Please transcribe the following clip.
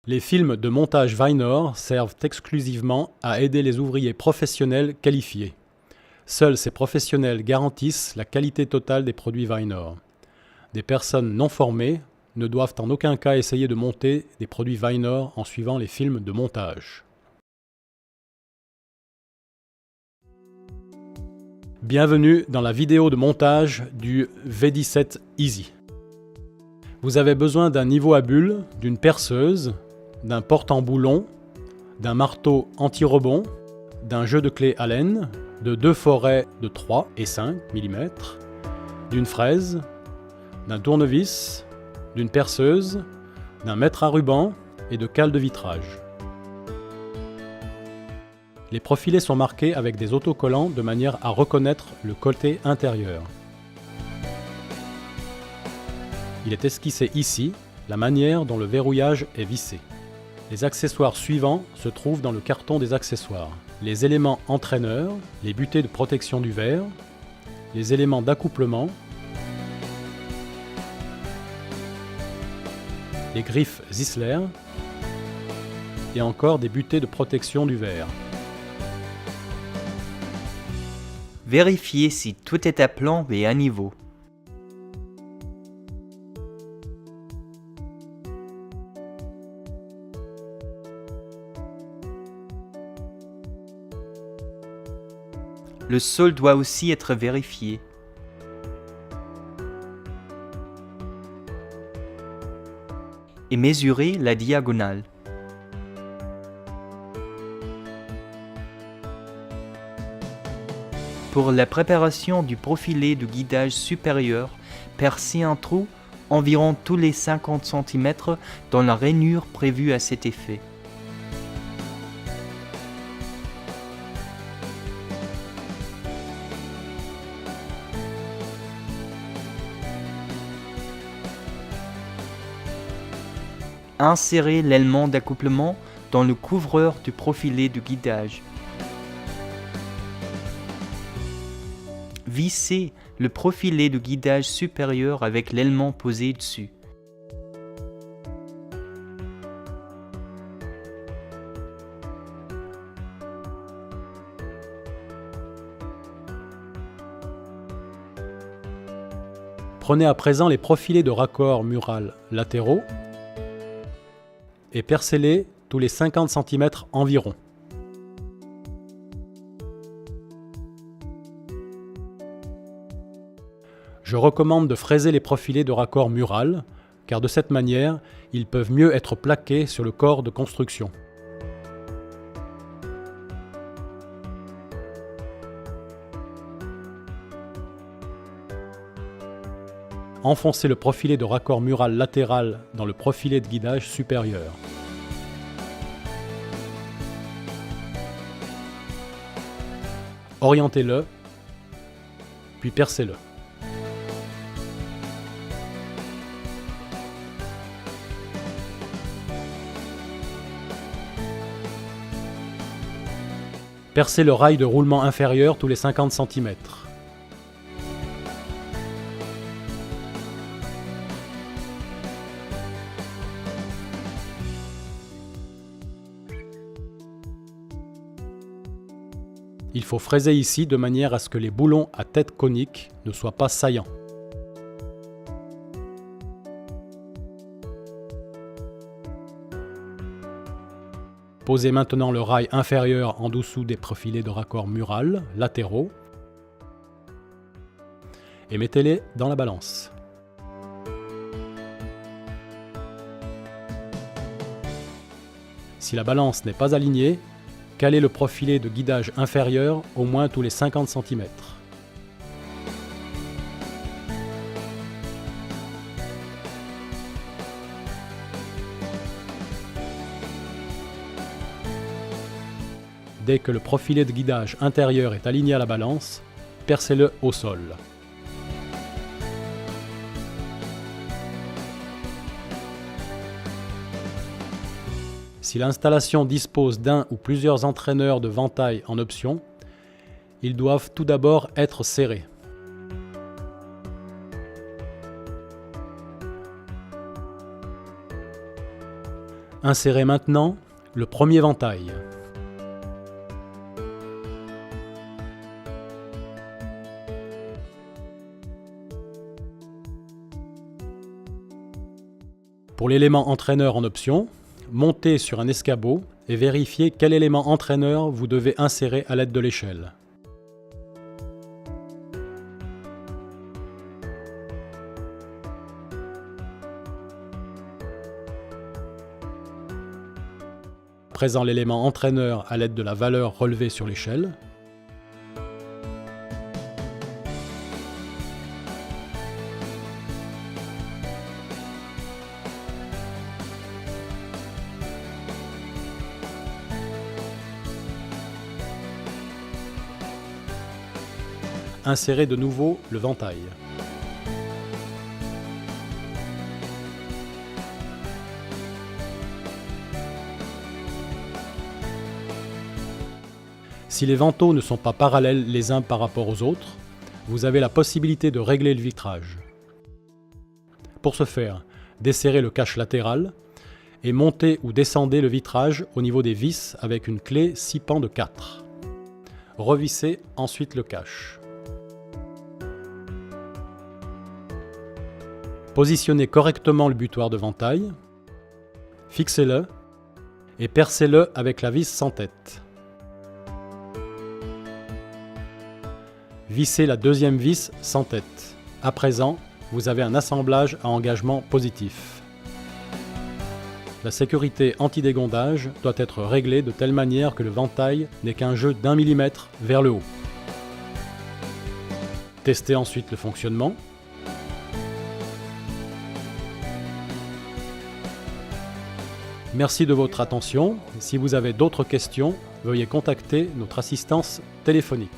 Les films de montage Vynor servent exclusivement à aider les ouvriers professionnels qualifiés. Seuls ces professionnels garantissent la qualité totale des produits Vynor. Des personnes non formées ne doivent en aucun cas essayer de monter des produits Vynor en suivant les films de montage. Bienvenue dans la vidéo de montage du V17 Easy. Vous avez besoin d'un niveau à bulles, d'une perceuse, d'un porte-en-boulon, d'un marteau anti-rebond, d'un jeu de clés Allen, de 2 forets de 3 et 5 mm, d'une fraise, d'un tournevis, d'une perceuse, d'un mètre à ruban et de cales de vitrage. Les profilés sont marqués avec des autocollants de manière à reconnaître le côté intérieur. Il est esquissé ici la manière dont le verrouillage est vissé. Les accessoires suivants se trouvent dans le carton des accessoires. Les éléments entraîneurs, les butées de protection du verre, les éléments d'accouplement, les griffes Zissler et encore des butées de protection du verre. Vérifiez si tout est à plan et à niveau. Le sol doit aussi être vérifié. Et mesurez la diagonale. Pour la préparation du profilé de guidage supérieur, percez un trou environ tous les 50 cm dans la rainure prévue à cet effet. Insérez l'élément d'accouplement dans le couvreur du profilé de guidage. Vissez le profilé de guidage supérieur avec l'élément posé dessus. Prenez à présent les profilés de raccord mural latéraux et percez-les tous les 50 cm environ. Je recommande de fraiser les profilés de raccord mural, car de cette manière, ils peuvent mieux être plaqués sur le corps de construction. Enfoncez le profilé de raccord mural latéral dans le profilé de guidage supérieur. Orientez-le, puis percez-le. Percez le rail de roulement inférieur tous les 50 cm. Il faut fraiser ici de manière à ce que les boulons à tête conique ne soient pas saillants. Posez maintenant le rail inférieur en dessous des profilés de raccord mural latéraux et mettez-les dans la balance. Si la balance n'est pas alignée, calez le profilé de guidage inférieur au moins tous les 50 cm. Dès que le profilé de guidage intérieur est aligné à la balance, percez-le au sol. Si l'installation dispose d'un ou plusieurs entraîneurs de ventail en option, ils doivent tout d'abord être serrés. Insérez maintenant le premier ventail. Pour l'élément entraîneur en option, montez sur un escabeau et vérifiez quel élément entraîneur vous devez insérer à l'aide de l'échelle. Présent l'élément entraîneur à l'aide de la valeur relevée sur l'échelle. Insérez de nouveau le ventail. Si les vantaux ne sont pas parallèles les uns par rapport aux autres, vous avez la possibilité de régler le vitrage. Pour ce faire, desserrez le cache latéral et montez ou descendez le vitrage au niveau des vis avec une clé 6 pans de 4. Revissez ensuite le cache. Positionnez correctement le butoir de ventail, fixez-le et percez-le avec la vis sans tête. Vissez la deuxième vis sans tête. À présent, vous avez un assemblage à engagement positif. La sécurité anti-dégondage doit être réglée de telle manière que le ventail n'ait qu'un jeu d'1 mm vers le haut. Testez ensuite le fonctionnement. Merci de votre attention. Si vous avez d'autres questions, veuillez contacter notre assistance téléphonique.